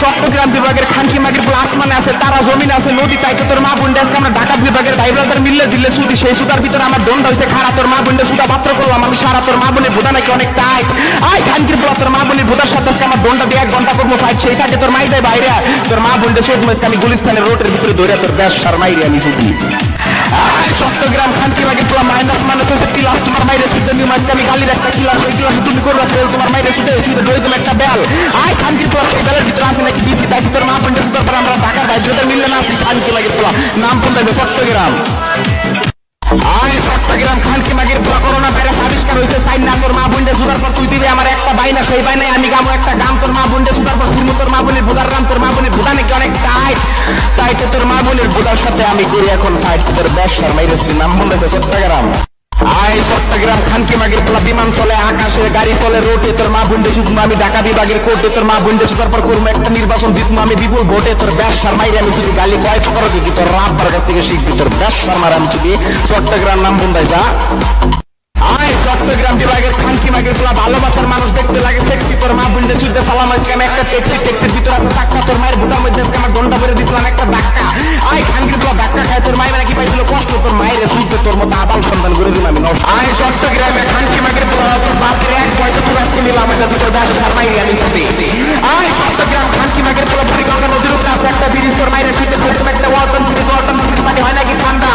চট্টগ্রাম বিভাগের খানকি মাগির আসমানে আছে, তারা জমিন আছে, নদী, তাই তো তোর মা বোনটা আজকে আমরা ঢাকা বিভাগের ভাই ব্রাদার মিললে জিল্লে সুদি, সেই সুতার ভিতরে আমার দন্ডা হয়েছে খাড়া, তোর মা বোনটা সুদা পাত্র করলাম আমি সারা, তোর মা বোনের বোধা নাকি অনেক টাইট। খানকির পোলা তোর মা বোনের বোধার সাথে আজকে আমার দন্ডা দিয়ে 1 ঘন্টা করবো ফাইট, সেই থাকে তোর মাই দেয় বাইরে, তোর মা বোনটা চোখ মেজকে আমি গুলিস্তানের রোডের ভিতরে ধরে তোর ব্যাস সার মাইরে আমি সুদি। চট্টগ্রাম খানকি মাগির পোলা মাইনাস মাইনাস হচ্ছে ক্লাস, তোমার মাইরে সুদে নিয়ে মাঝকে আমি গালির একটা ক্লাস, ওই ক্লাসে তুমি করবা তোমার মাইরে সুদে সুদে ধরে তুমি একটা বেল। খানকির পোলা সেই বেলের ভিতরে আছে নাকি দিছি, তাই তোর মা বোনটা সুদার পর আমরা ঢাকার ভাই সুদে মিললে না আসি খানকি মাগির পোলা নাম বলতে চট্টগ্রাম। চট্টগ্রাম খানকি মাগির পোলা করোনা ভাইরাস আবিষ্কার হয়েছে সাইন না, তোর মা বোনটা সুদার পর তুই দিবি আমার একটা বাইনা, সেই বাইনায় আমি গামো একটা গাম, তোর মা বোনটা সুদার পর তুই তোর মা বোনের বোধার রাম, তোর মা বোনের বোধা নাকি অনেক টাইট, তাই তো তোর মা বোনের বোধার সাথে আমি করি এখন ফাইট, তোর ব্যবসার মাইরে নাম বলতেছে চট্টগ্রাম। চট্টগ্রাম খানকি মাগির পোলা বিমান চলে আকাশে, গাড়ি চলে রোডে, তোর মা বোনটা শুধু আমি ঢাকা বিভাগের কোর্টে, তোর মা বোনটা সুদার পর করবো একটা নির্বাচন জিতবো আমি বিপুল ভোটে, তোর ব্যবসার মাইরে আমি যদি গালি কয় করো কি তোর রাব্বার কাছ থেকে শিখবি, তোর ব্যবসার মার আমি যদি চট্টগ্রাম নাম বন্ধাই যা। চট্টগ্রাম বিভাগের খানকি মাগির পোলা ভালোবাসার মানুষ দেখতে লাগে সেক্সি, তোর মা বোনদের যুদ্ধে সালাম আজকে আমি একটা ট্যাক্সির ভিতরে আছে চাক্কা, তোর মায়ের বুটার মধ্যে আজকে আমার দন্ডা ভরে দিয়েছিলাম একটা ধাক্কা। খানকির পোলা ধাক্কা খায় তোর মায়ের নাকি পাইছিল কষ্ট, তোর মায়ের শুনতে তোর মতো আবাল সন্তান করে দিলাম আমি নষ্ট। চট্টগ্রামে খানকি মাগির পোলা তোর বাপের এক পয়সা তোর আজকে নিলাম এটা তোর ব্যবসার মাইরে আমি শুনতে। চট্টগ্রাম খানকি মাগির পোলা বুড়িগঙ্গা নদীর উপরে আছে একটা ব্রিজ, তোর মায়ের শুনতে তুমি একটা ওয়াটার ব্রিজ মানে হয় নাকি ঠান্ডা।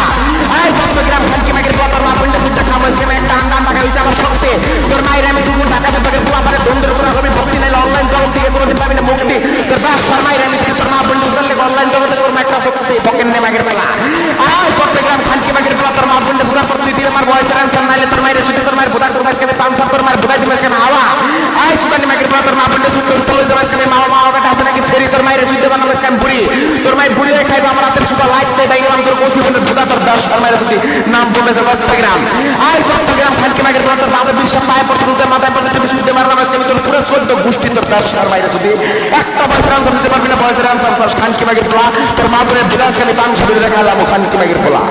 চট্টগ্রাম খানকি মাগির পোলা তোর মা বোনটা শুনতে খাবো আজকে একটা আন্ডা টাকা হয়েছে আমার শক্তি, তোর মায়ের আমি দুপুর ঢাকা বিভাগের পোলা পারে দন্ডের কোনো রকমের ভক্তি নাই, অনলাইন জগৎ থেকে কোনোদিন পাবি না মুক্তি, তোর ব্যবসার মায়ের আমি তোর মা বোন বুঝলে অনলাইন জগতে তোর একটা শক্তি বকেন নে মাগের বেলা। চট্টগ্রাম খানকি মাগের পোলা তোর মা বোনটা সুদার পর তুই আমার বয়সের আনসার নাইলে তোর মায়ের শুধু তোর মায়ের বোধার তোর মাঝকে পাঁচশো তোর মায়ের বোধাই দিবে কেন হাওয়া। সুদানি মাগের পোলা তোর মা বোনটা শুধু উত্তর দেবে মা মা বেটা আছে নাকি ফেরি, তোর মায়ের শুধু বানাবে কেন বুড়ি, তোর মায়ের বুড়ি হয়ে খাইবে আমার হাতের সুদা লাইট দেয় গেলাম তোর কষি বোনের বোধা তোর ব্যবসার মায়ের শুধু নাম বলেছে চট্টগ্রাম। চট্টগ্রাম খানকি মাগের পোলা তোর বাবা বিশ্ব পায়ে পড়তে তুলতে মাথায় পড়তে তুমি শুনতে মারলাম আজকে আমি তোর পুরো 14 গোষ্ঠী তোর ব্যবসার মায়ের শুধু একটা বয়সের আনসার দিতে পারবি না, বয়সের আনসার খানকি মাগের পোলা তোর মা বোনের বোধা আজকে আমি পাঁচশো বেড়ে দেখা যাবো খানকি মাগের পোলা।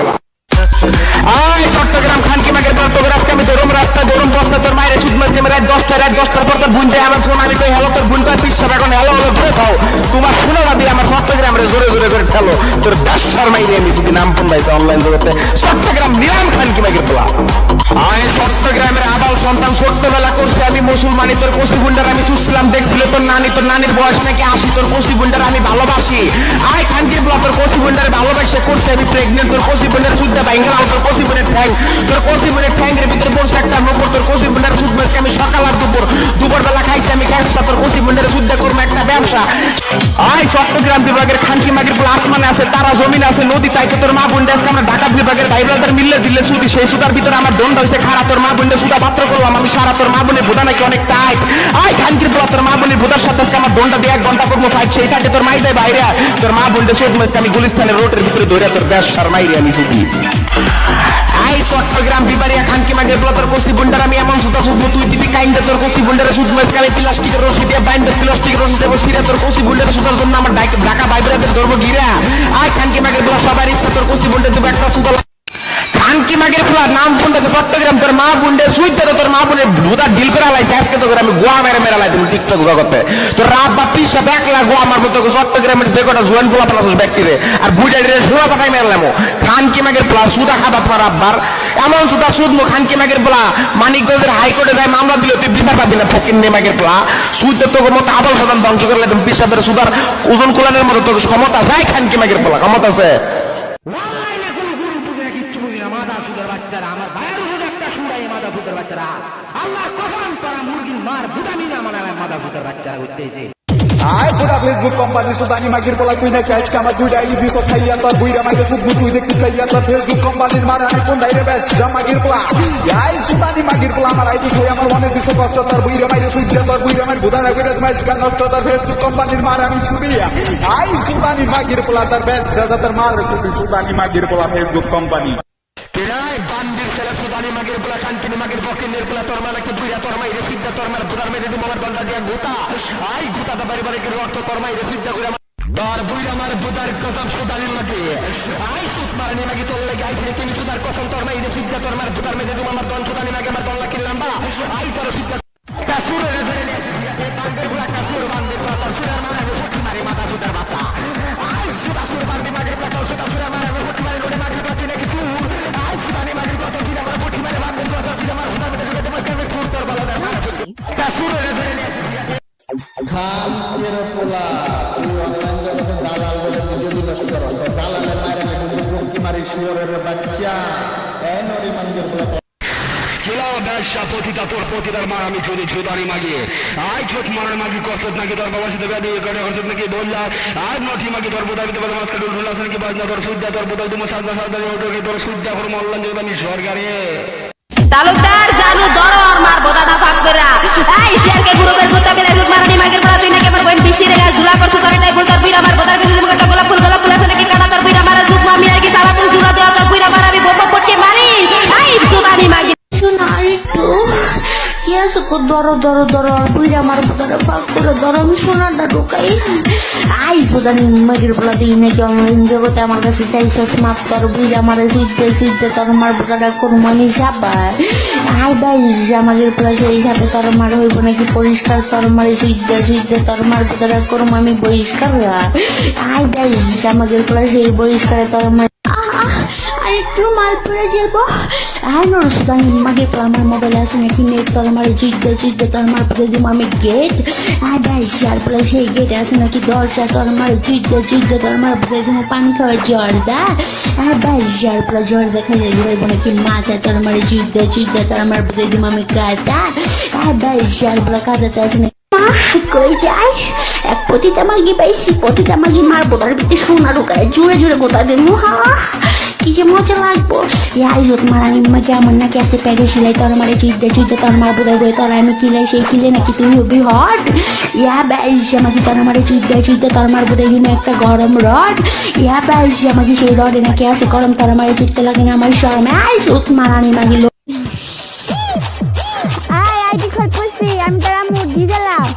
চট্টগ্রাম খানকি মাগের পোলা তোর আজকে আমি দরম রাস্তা দরম বস্তা তোর মায়ের সুদ মাঝে রাত 10টার পর তোর বুনতে আমার ফোন আমি কই হ্যালো তোর বুন কয় পিসাব এখন হ্যালো হলো ধরে খাও তোমার শোনা দিয়ে আমার চট্টগ্রামের জোরে জোরে করে ফেলো, তোর ব্যবসার মাইরে আমি যদি নাম ফোনাইছে অনলাইন জগতে চট্টগ্রাম নিলাম খানকি মাগের পোলা। চট্টগ্রামের আবাল সন্তান ছোট্টবেলা করছে আমি মুসলমানি, তোর কষি গুন্ডার আমি চুষছিলাম দেখছিল তোর নানির বয়স নাকি 80, তোর কষি গুন্ডার আমি ভালোবাসি। খানকির পোলা তোর কষি গুন্ডারে ভালোবাসে করছে আমি প্রেগনেন্ট, তোর কষি গুন্ডার শুদ্ধা বাইঙ্গালাম, তোর কষি বোনের ঠ্যাং, তোর কষি বোনের ঠ্যাংয়ের ভিতরে বসে একটা নপুর, তোর কষি গুন্ডার সুদ মাঝকে আমি সকাল আর দুপুর বেলা খাইছি আমি ব্যবসা, তোর কষি গুন্ডার শুদ্ধা করবো একটা ব্যবসা। চট্টগ্রাম বিভাগের খানকি মাগির পোলা আসমানে আছে, তারা জমিন আছে, নদী, তাই তো তোর মা বোনটা আজকে আমরা ঢাকা বিভাগের ভাই ব্রাদার মিললে জিল্লে সুদি, সেই সুতার ভিতরে আমার দন্ডা হয়েছে খাড়া, তোর মা বোনটা সুদা পাত্র করলাম আমি সারা, তোর মা বোনের বোধা নাকি অনেক টাইট। খানকির পোলা তোর মা বোনের বোধার সাথে আজকে আমার দন্ডা দিয়ে 1 ঘন্টা করবো ফাইট, সেই থাকে তোর মাই দেয় বাইরে, তোর মা বোনটা চোখ মেজকে আমি গুলিস্তানের রোডের ভিতরে ধরে তোর ব্যবসার মাইরে আমি সুদি। চট্টগ্রাম বিবারিয়া খানকি মাগের পোলা তোর কষি বুন্ডার আমি এমন সুতা শুধু তুই দিবি কাইন্দে, তোর কষি বুন্ডারে সুদ মাঝকে আমি প্লাস্টিকের রশি দিয়ে বাইন্দে, প্লাস্টিকের রশি দেবো সিরা, তোর কষি বুন্ডারে সুতার জন্য আমার ঢাকা ভাইব্রাদের ধরবো গিরা। খানকি মাগের পোলা সবার ইচ্ছা তোর কষি বুন্ডার দেবো একটা সুতা। খানকি মাগের পোলা নাম ফোনটা চট্টগ্রাম তোর মা বোনের সুইতে তোর মা বোনের ভুদা ডিল করে লাইছে আজকে তোর আমি গোয়া মেরে লাই তুমি টিকটক জগতে, তোর রাত বা পিসা একলা গোয়া মারবো তোকে চট্টগ্রামের যে কটা জোয়ান পোলা পালাস ব্যক্তিরে আর বুঝা সোয়া কথাই মেরলাম। খানকি মাগের পোলা সুদা খাবা তোমার আব্বার এমন সুদা সুদ মো খানকি মাগের পোলা মানিকগঞ্জের হাইকোর্টে যায় মামলা দিলে তুই বিচার পাবি না, ফকির নে মাগের পোলা সুইতে তোকে মতো আবল সদান ধ্বংস করলে তুমি পিসাদের সুদার ওজন কুলানের মতো তোকে ক্ষমতা যায়, খানকি মাগের পোলা ক্ষমতা আছে। আমার ভাইয়ের উপর একটা সুরাই মাদা ভূতের বাচ্চারা আল্লাহ কখন তারা মুরগির মার বুদামি না মানে মাদা ভূতের বাচ্চারা উঠতেছে। পুরা ফেসবুক কোম্পানি সুদানি মাগির পোলা তুই নাকি আজকে আমার 2টা ইজি সব খাইয়া তোর বুইরা মাইকে শুধু তুই দেখতে চাইয়া তোর ফেসবুক কোম্পানির মারা আমি কোন দাইরে ব্যবসা মাগির পোলা সুদানি মাগির পোলা আমার আইডি খাই আমার অনেক কিছু কষ্ট তোর বুইরা মাইকে সুইয়া তোর বুইরা মাইর বুধা রাখবে তোমার স্ক্যান নষ্ট তোর ফেসবুক কোম্পানির মারা আমি শুনিয়া সুদানি মাগির পোলা তোর ব্যবসা তোর মার সুদানি মাগির পোলা ফেসবুক কোম্পানি বান্দির ছেলে সুদানি মাগের পোলা শান্তিনি মাগের ফকিনের পোলা তোর মা নাকি বুইরা তোর মাইরে সিদ্ধা তোর মার বুধার মেরে দিব আমার দলটা দিয়া গোতা গোতাটা বাড়ি বাড়ি রক্ত তোর মাইরে সিদ্ধা করে তোর বুইরা মার বুধার কসম সুদানি মাগে সুদ মারানি মাগি তোর লেগে আইসি তুমি সুদার কসম তোর মাইরে সিদ্ধা তোর মার বুধার মেরে দিব আমার দল সুদানি মাগে আমার দল্লা কিনলাম বা তোর সিদ্ধা কাসুরে ধরে নিয়েছি কাসুর বান্দির পোলা তোর সুদার মারা পোলা তুই অনলাইন জগতে দালাল বলে ভিডিও বিকাশ করো তো দালালের মায়ের কিন্তু মুক্তি মারি শিওরের বাচ্চা নরি মাঙ্গের পোলা খেলাও ব্যবসা পতিতা তোর পতিতার মার আমি চুরি চুদারি মাগি আই ছোট মারার মাগি করছত নাকি তোর বাবার সাথে বেদি করে করছত নাকি বললা আর নটি মাগি তোর বোধা দিতে পারে মাস্টার ডুল আছে নাকি বাজনা তোর সুদ্দা তোর বোতল তুমি সাদা সাদা ওটাকে তোর সুদ্দা করে অনলাইন জগতে আমি সরকারে তালুকদার জানু ধরো আর মার বোদাটা ফাঁক করে এই শেরকে গ্রুপের গুত্তা মিলে দুধ মারানি মাগের পড়া তুই নাকি আমার বইন বিশি রে ঝুলা করছ তোর তাই বল তোর বিড়া আমার বোদার কাছে মুখটা গোলাপ ফুল আছে নাকি কাটা তোর বিড়া মারা দুধ মামি আর কি সারা তুই জুড়া দেওয়া তোর বিড়া মারা আমি বোপা পটকে মারি এই দুধানি মাগি শোনা আরেকটু কি আছে কো ধরো ধরো ধরো আর বুঝে আমার বোদারে ফাঁক করে ধরো আমি সোনাটা ঢুকাই আই সুদানি মাগের বলা দিই নাকি অনলাইন জগতে আমার কাছে চাইছস মাপ তোর বুঝে আমার সুইতে তোর আমার বোদাটা কোন মানে সাবার আই ভাই আমাদের প্লাস এই সাথে তোর মার হইব নাকি পরিষ্কার তোর মারে সুইতে তোর মার বোদাটা কোন আমি বহিষ্কার আই ভাই আমাদের প্লাস এই বহিষ্কারে তোর মার আর একটু মাল পরে যাবো আর নরসুদানি মাগে আমার মোবাইল আছে নাকি নেট তোর আমার যুদ্ধ তোর আমার পরে দিব আমি গেট আর বাইশ আর প্লাস সেই গেট আছে নাকি দরজা তোর আমার যুদ্ধ তোর আমার পরে দিব পান খাওয়ার জর্দা আর বাইশ আর প্লাস জর্দা খাইলে ঘুরাইব নাকি মাথা তোর আমার যুদ্ধ তোর আমার পরে দিব আমি কাদা আর বাইশ আর প্লাস কাদাতে আছে নাকি কই যায় এক পতিতা মাগি পাইছি পতিতা মাগি মারবো তার ভিতরে সোনা ঢুকায় জুড়ে জুড়ে গোতা দেন কি যে মজা লাগবো আইজত মারানি মাকে আমার নাকি আসতে প্যাডে সিলাই তোর মারে যুদ্ধ তোর মার বোধ হয় তোর আমি কিলাই সেই কিলে নাকি তুই হবি হট বাইশ আমাকে তোর মারে যুদ্ধ তোর মার বোধ হয় একটা গরম রড বাইশ আমাকে সেই রডে নাকি আসে গরম তোর মারে যুদ্ধ লাগে না আমার শরমে আইজত মারানি মাগিল আইডি খোঁজ করছি আমি তারা মুরগি দিলাম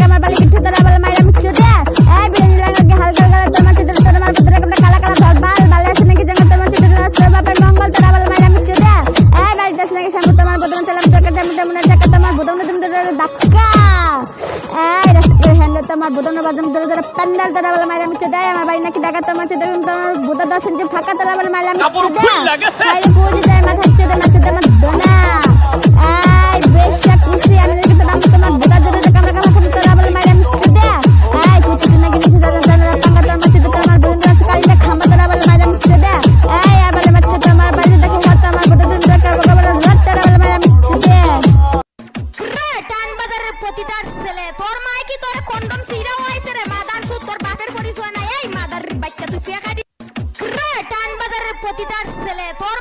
আমার বালি কিঠু তারা বলে মাইরা মিক্সু দে এই বিরিয়ানি লাগে হালকা গলা তোমার চিত্র তোর আমার ভিতরে একটা কালা কালা ধর বাল আছে নাকি জানা তোমার চিত্র তোর বাপের মঙ্গল তারা বলে মাইরা মিক্সু দে এই বাড়ি দাস নাকি সামনে তোমার বদন চালাম টাকা মনে টাকা তোমার বদন তুমি ধাক্কা এই রাস্তা হ্যান্ড তোমার বদন বাদন তোর প্যান্ডেল তারা বলে মাইরা মিক্সু দে আমার বাড়ি নাকি টাকা তোমার চিত্র তোমার বুদা 10 ইঞ্চি ফাঁকা তারা বলে মাইরা মিক্সু দে বাইরে পুজো যায় মাথা চিত্র না চিত্র আমার দোনা এই বেশা খুশি আমি দেখি তো নাম তোমার বুদা জোরে কামড়া কামড়া তোরা বলে মাইরা মিক্সু দে এই কুচি নাকি নিচে দাদা দাদা পাঙ্গা তোর মাঝে তোমার বদন কারিটা খাম্বা তোরা বলে মাইরা মিক্সু দে এই আবার বাচ্চা তোমার বাড়ি দেখে হাত আমার বদন দরকার বলে রাত তোরা বলে মাইরা মিক্সু দে টান বাজারের পতিতার ছেলে তোর মা কি তোরে কন্ডম সিরা হইছে রে মাদার সুদ তোর বাপের পরিচয় নাই এই মাদার বাচ্চা তুই ফেকা দি টান বাজারের পতিতার ছেলে তোর